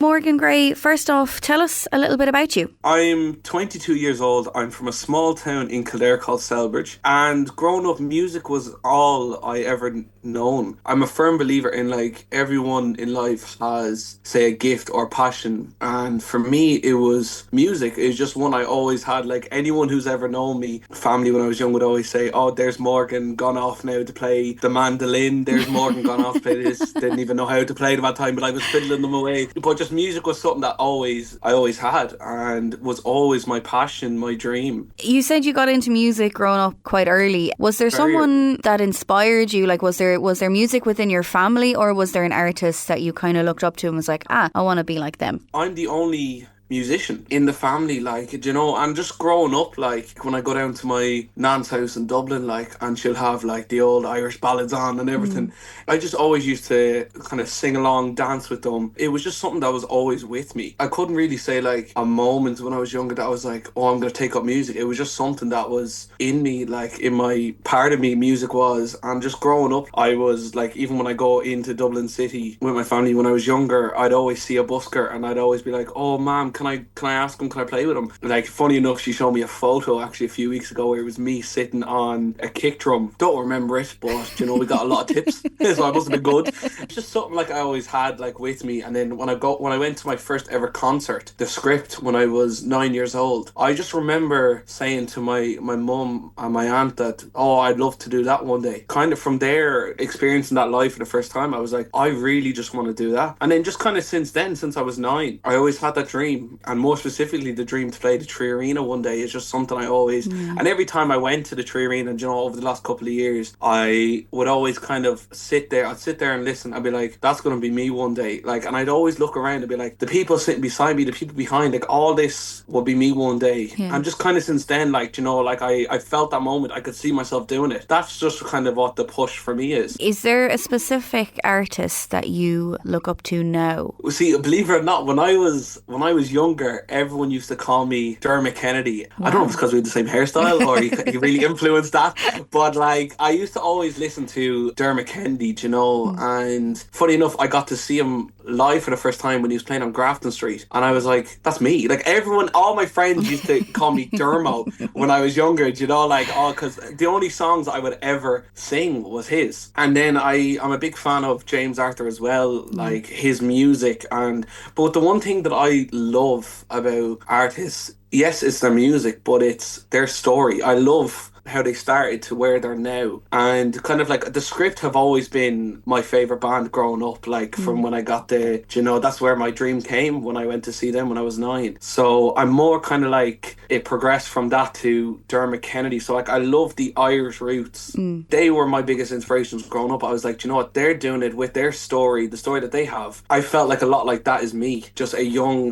Morgan Gray, first off, tell us a little bit about you. I'm 22 years old. I'm from a small town in Kildare called Selbridge. And growing up, music was all I ever known. I'm a firm believer in like everyone in life has, say, a gift or passion. And for me, it was music. It's just one I always had. Like anyone who's ever known me, family when I was young would always say, "Oh, there's Morgan gone off now to play the mandolin. There's Morgan gone off to play this." Didn't even know how to play them at the time, but I was fiddling them away. But just music was something that I always had and was always my passion, my dream. You said you got into music growing up quite early. Was there Very early. someone that inspired you? Like, was there music within your family, or was there an artist that you kind of looked up to and was like, I want to be like them? I'm the only musician in the family, like, you know, and just growing up, like, when I go down to my nan's house in Dublin, like, and she'll have, like, the old Irish ballads on and everything, I just always used to kind of sing along, dance with them. It was just something that was always with me. I couldn't really say, like, a moment when I was younger that I was like, oh, I'm going to take up music. It was just something that was in me, like, in my part of me, music was. And just growing up, I was, like, even when I go into Dublin City with my family when I was younger, I'd always see a busker and I'd always be like, oh, ma'am, can I ask him, can I play with him? Like, funny enough, she showed me a photo actually a few weeks ago where it was me sitting on a kick drum. Don't remember it, but you know, we got a lot of tips, so I must have been good. It's just something like I always had like with me. And then when I went to my first ever concert, the script, when I was 9 years old, I just remember saying to my mum and my aunt that, oh, I'd love to do that one day. Kind of from there, experiencing that life for the first time, I was like, I really just want to do that. And then just kind of since then, since I was 9, I always had that dream, and more specifically the dream to play the Tree Arena one day is just something I always, and every time I went to the Tree Arena, and you know, over the last couple of years, I would always kind of I'd sit there and listen. I'd be like, that's going to be me one day. Like, and I'd always look around and be like, the people sitting beside me, the people behind, like, all this will be me one day. Yeah. And just kind of since then, like, you know, like I felt that moment, I could see myself doing it. That's just kind of what the push for me is. Is there a specific artist that you look up to now? See, believe it or not, when I was younger, everyone used to call me Dermot Kennedy. I don't know if it's because we had the same hairstyle or he really influenced that. But like, I used to always listen to Dermot Kennedy, you know, and funny enough, I got to see him live for the first time when he was playing on Grafton Street, and I was like, that's me. Like, everyone, all my friends used to call me Dermo when I was younger, you know, like, oh, because the only songs I would ever sing was his. And then I'm a big fan of James Arthur as well, like his music. But the one thing that I love about artists, yes, it's their music, but it's their story. I love how they started to where they're now, and kind of like the Script have always been my favorite band growing up, like from when I got the, you know, that's where my dream came when I went to see them when I was 9. So I'm more kind of like, it progressed from that to Dermot Kennedy. So like, I love the Irish roots. They were my biggest inspirations growing up. I was like, you know what, they're doing it with their story, the story that they have. I felt like a lot like that is me, just a young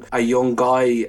guy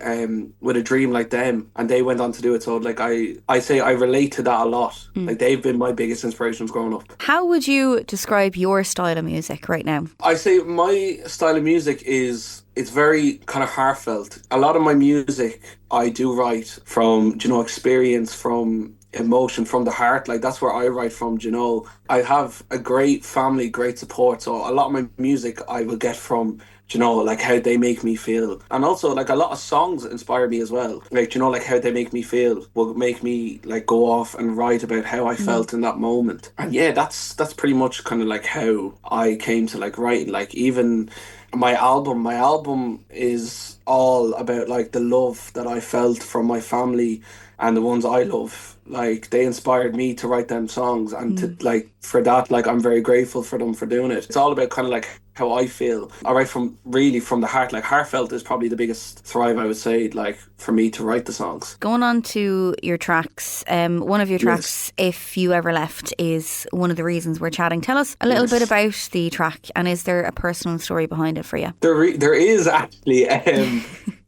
with a dream like them, and they went on to do it. So like, I say I relate to that a lot. Like, they've been my biggest inspirations growing up. How would you describe your style of music right now? I say my style of music is, it's very kind of heartfelt. A lot of my music I do write from, you know, experience, from emotion, from the heart. Like, that's where I write from, you know. I have a great family, great support, so a lot of my music I will get from, you know, like how they make me feel. And also, like, a lot of songs inspire me as well. Like, you know, like how they make me feel will make me like go off and write about how I felt in that moment. And yeah, that's pretty much kind of like how I came to like writing. Like, even my album is all about like the love that I felt from my family and the ones I love. Like, they inspired me to write them songs, and to like, for that, like, I'm very grateful for them for doing it. It's all about kind of like how I feel. I write from really from the heart. Like, heartfelt is probably the biggest thrive, I would say, like, for me to write the songs. Going on to your tracks, one of your tracks, If You Ever Left, is one of the reasons we're chatting. Tell us a little bit about the track, and is there a personal story behind it for you? There is actually.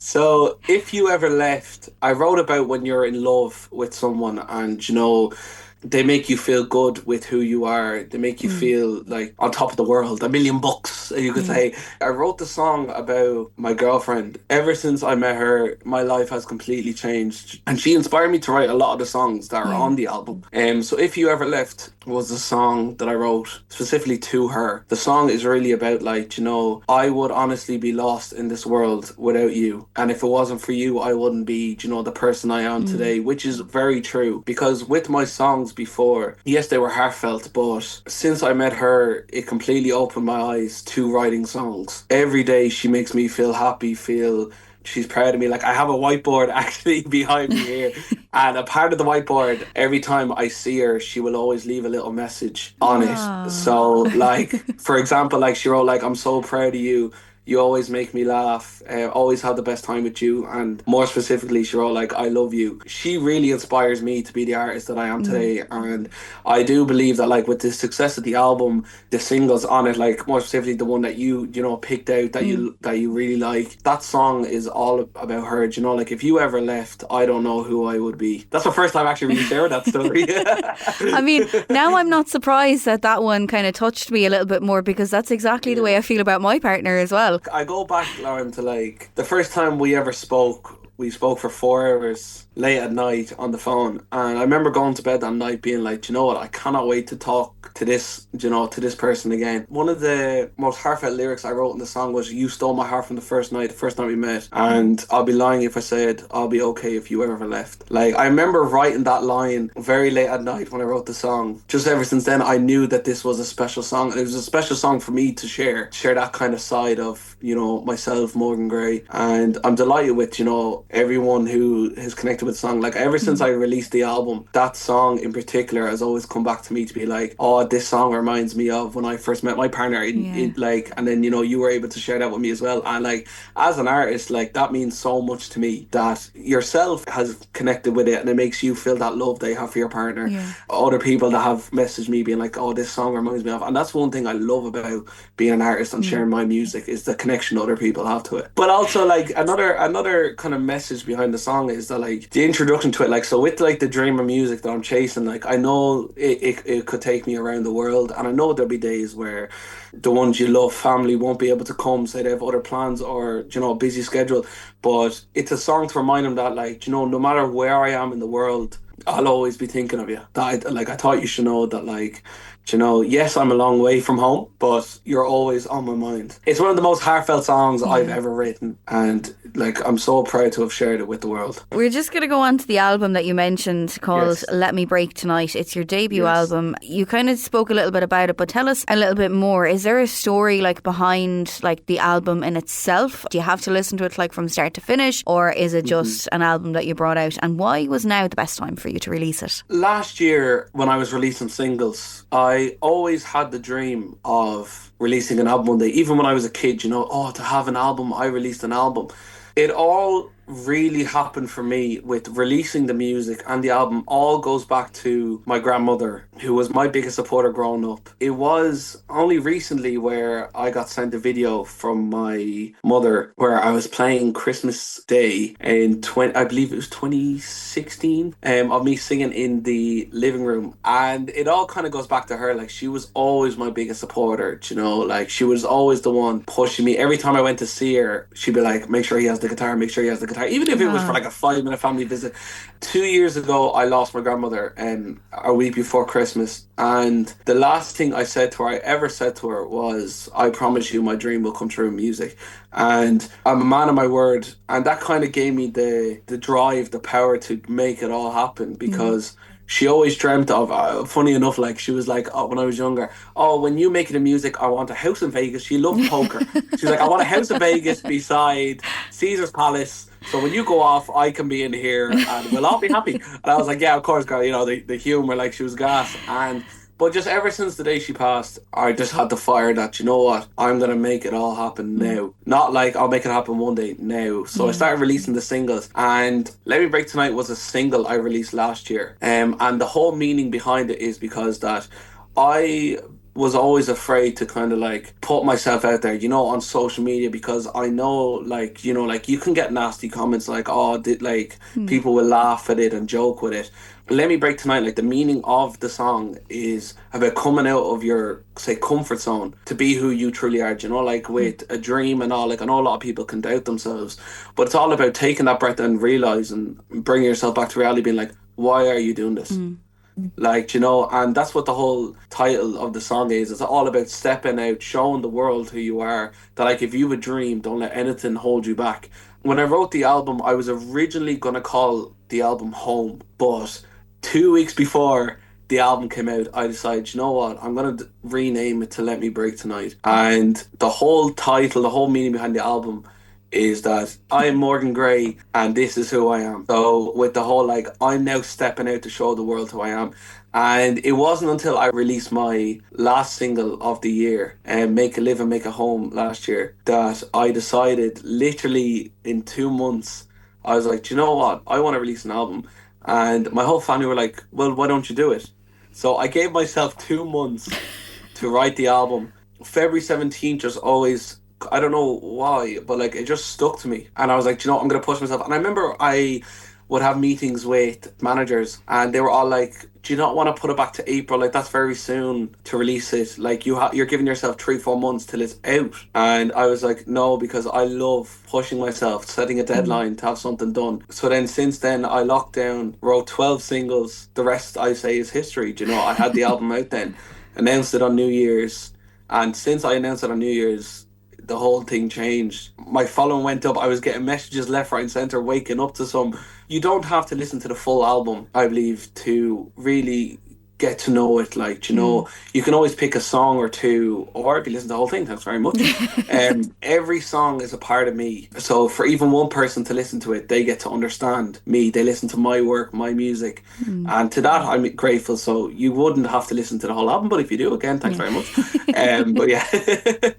So, If You Ever Left, I wrote about when you're in love with someone, and, you know, they make you feel good with who you are. They make you feel like on top of the world, $1,000,000, you could say. I wrote the song about my girlfriend. Ever since I met her, my life has completely changed. And she inspired me to write a lot of the songs that are on the album. So If You Ever Left was the song that I wrote specifically to her. The song is really about like, I would honestly be lost in this world without you. And if it wasn't for you, I wouldn't be, the person I am today, which is very true. Because with my songs before, yes, they were heartfelt, but since I met her, it completely opened my eyes to writing songs. Every day she makes me feel happy, feel she's proud of me. Like I have a whiteboard actually behind me here, and a part of the whiteboard, every time I see her, she will always leave a little message on it. So like, for example, like she wrote like, "I'm so proud of you. You always make me laugh. Always have the best time with you." And more specifically, she wrote like, "I love you." She really inspires me to be the artist that I am today. And I do believe that like with the success of the album, the singles on it, like more specifically the one that you picked out that you really like, that song is all about her. Like if you ever left, I don't know who I would be. That's the first time I actually really shared that story. I mean, now I'm not surprised that one kind of touched me a little bit more, because that's exactly the way I feel about my partner as well. I go back, Lauren, to like the first time we ever spoke. We spoke for 4 hours late at night on the phone, and I remember going to bed that night being like, "Do you know what? I cannot wait to talk to this, to this person again." One of the most heartfelt lyrics I wrote in the song was, "You stole my heart from the first night we met, and I'll be lying if I said I'll be okay if you ever left." Like I remember writing that line very late at night when I wrote the song. Just ever since then, I knew that this was a special song, and it was a special song for me to share that kind of side of myself, Morgan Gray, and I'm delighted with everyone who has connected with the song. Like ever since I released the album, that song in particular has always come back to me to be like, "Oh, this song reminds me of when I first met my partner." And then you were able to share that with me as well. And like as an artist, like that means so much to me that yourself has connected with it, and it makes you feel that love that you have for your partner. Other people that have messaged me being like, "Oh, this song reminds me of," and that's one thing I love about being an artist and sharing my music, is the connection other people have to it. But also like another kind of message behind the song is that like the introduction to it, like so with like the dream of music that I'm chasing, like I know it could take me around the world, and I know there'll be days where the ones you love, family, won't be able to come, say they have other plans or a busy schedule. But it's a song to remind them that like no matter where I am in the world, I'll always be thinking of you. That I thought you should know that like yes, I'm a long way from home, but you're always on my mind. It's one of the most heartfelt songs I've ever written, and like I'm so proud to have shared it with the world. We're just going to go on to the album that you mentioned called Let Me Break Tonight. It's your debut album. You kind of spoke a little bit about it, but tell us a little bit more. Is there a story like behind like the album in itself? Do you have to listen to it like from start to finish, or is it just an album that you brought out? And why was now the best time for you to release it? Last year when I was releasing singles, I always had the dream of releasing an album one day. Even when I was a kid, to have an album, I released an album. It all really happened for me with releasing the music, and the album all goes back to my grandmother, who was my biggest supporter growing up. It was only recently where I got sent a video from my mother where I was playing Christmas Day in I believe it was 2016, of me singing in the living room, and it all kind of goes back to her. Like she was always my biggest supporter, like she was always the one pushing me. Every time I went to see her, she'd be like, "Make sure he has the guitar, make sure he has the guitar," even if it was for like a 5-minute family visit. 2 years ago, I lost my grandmother a week before Christmas, and the last thing I ever said to her was, "I promise you my dream will come true in music." And I'm a man of my word, and that kind of gave me the drive, the power to make it all happen, because she always dreamt of, funny enough, like she was like, when I was younger, when you make it in music, I want a house in Vegas. She loved poker. She's like, "I want a house in Vegas beside Caesar's Palace. So when you go off, I can be in here and we'll all be happy." And I was like, "Yeah, of course, girl." The humour, like she was gas. But just ever since the day she passed, I just had the fire that, what, I'm going to make it all happen now. Not like I'll make it happen one day, now. So I started releasing the singles, and Let Me Break Tonight was a single I released last year. And the whole meaning behind it is because that I was always afraid to kind of like put myself out there, on social media, because I know, like, like you can get nasty comments like, oh, like people will laugh at it and joke with it. Let Me Break Tonight, like the meaning of the song is about coming out of your, say, comfort zone to be who you truly are, like with a dream and all. Like, I know a lot of people can doubt themselves, but it's all about taking that breath and realizing, bringing yourself back to reality, being like, why are you doing this? Like, and that's what the whole title of the song is. It's all about stepping out, showing the world who you are. That, like, if you have a dream, don't let anything hold you back. When I wrote the album, I was originally going to call the album Home, but 2 weeks before the album came out, I decided, you know what, I'm going to rename it to Let Me Break Tonight. And the whole title, the whole meaning behind the album is that I am Morgan Gray and this is who I am. So with the whole, like, I'm now stepping out to show the world who I am. And it wasn't until I released my last single of the year, Make a Live and Make a Home, last year, that I decided, literally in 2 months, I was like, do you know what? I want to release an album. And my whole family were like, well, why don't you do it? So I gave myself 2 months to write the album. February 17th just always, I don't know why, but like it just stuck to me. And I was like, "Do you know what? I'm going to push myself." And I remember I would have meetings with managers and they were all like, do you not want to put it back to April? Like, that's very soon to release it. Like, you're giving yourself 3-4 months till it's out. And I was like, no, because I love pushing myself, setting a deadline to have something done. So then since then I locked down, wrote 12 singles. The rest, I say, is history. Do you know, I had the album out then, announced it on New Year's. And since I announced it on New Year's, the whole thing changed. My following went up. I was getting messages left, right, and center, waking up to some. You don't have to listen to the full album, I believe, to really get to know it. Like, you can always pick a song or two, or if you listen to the whole thing, thanks very much. Every song is a part of me. So for even one person to listen to it, they get to understand me. They listen to my work, my music. And to that, I'm grateful. So you wouldn't have to listen to the whole album, but if you do, again, thanks very much. But yeah.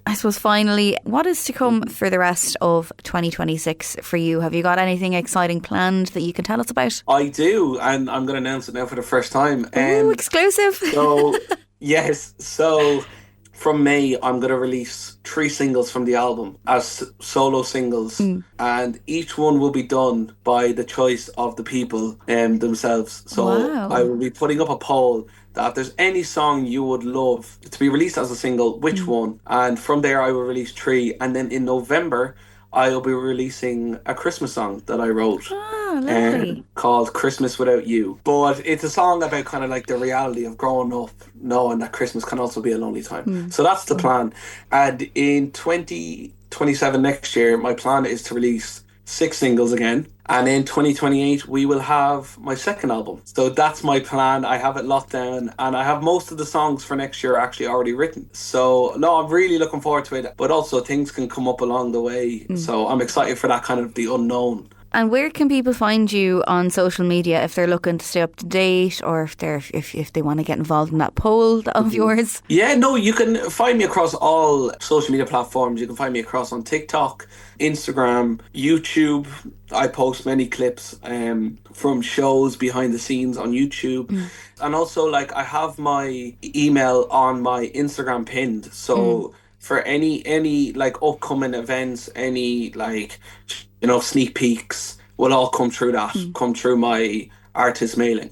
I suppose finally, what is to come for the rest of 2026 for you? Have you got anything exciting planned that you can tell us about? I do, and I'm going to announce it now for the first time. Ooh, exclusive. So, yes, so from May, I'm going to release 3 singles from the album as solo singles, and each one will be done by the choice of the people themselves. So Wow. I will be putting up a poll that if there's any song you would love to be released as a single, which one? And from there, I will release 3, and then in November, I'll be releasing a Christmas song that I wrote. Lovely. Called Christmas Without You. But it's a song about kind of like the reality of growing up, knowing that Christmas can also be a lonely time. So that's the plan. And in 2027, next year, my plan is to release 6 singles again. And in 2028, we will have my second album. So that's my plan. I have it locked down, and I have most of the songs for next year actually already written. So no, I'm really looking forward to it. But also things can come up along the way. So I'm excited for that kind of the unknown. And where can people find you on social media if they're looking to stay up to date, or if they want to get involved in that poll of yours? Yeah, no, you can find me across all social media platforms. You can find me across on TikTok, Instagram, YouTube. I post many clips from shows behind the scenes on YouTube. And also, like, I have my email on my Instagram pinned. So for any like upcoming events, any like, sneak peeks will all come through that, come through my artist mailing.